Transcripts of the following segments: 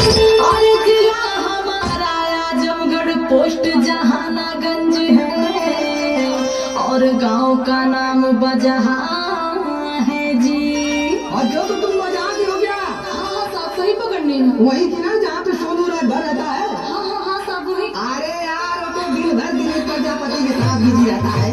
और जिला हमारा आजमगढ़ पोस्ट जहानागंज है और गांव का नाम बजहा है जी। और जो तो तुम बजा दी हो गया। हाँ साहब सही पकड़ने हैं। वही थी ना जहाँ पे सोनू रात भर रहता है। हाँ साहब वही। अरे यार वो तो दिन भर दिलीप प्रजापति के साथ बिजी रहता है।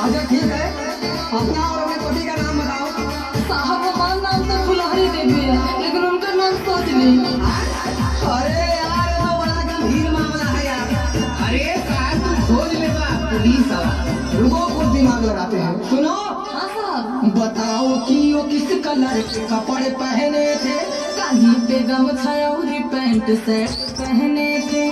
अच्छा ठीक है, अपना और अपने पति का नाम बताओ। साहब हमारा नाम तो फुलहरी देवी है लेकिन उनका नाम सोच नहीं। अरे यार तो बड़ा गंभीर मामला है यार। अरे साहब तुम खोज लेगा पुलिस रुको कुछ दिमाग लगाते हैं। सुनो। हाँ साहब। बताओ कि वो किस कलर के कपड़े पहने थे? काली पे गमछा और पैंट शर्ट पहने थे।